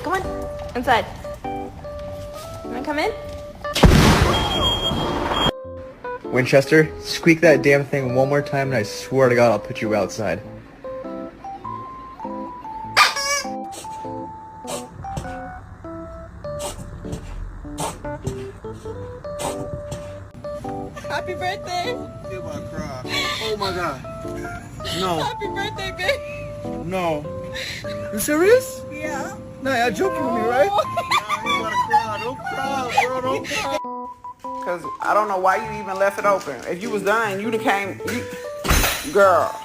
Come on, inside. You wanna come in? Winchester, squeak that damn thing one more time and I swear to God I'll put you outside. Happy birthday! You're about to cry. Oh my God. No. Happy birthday, babe! No. You serious? Yeah. Nah, you're joking with me, right? Nah, you about to cry. Don't cry, bro. Don't cry. Cause I don't know why you even left it open. If you was done, you'd have came. Girl.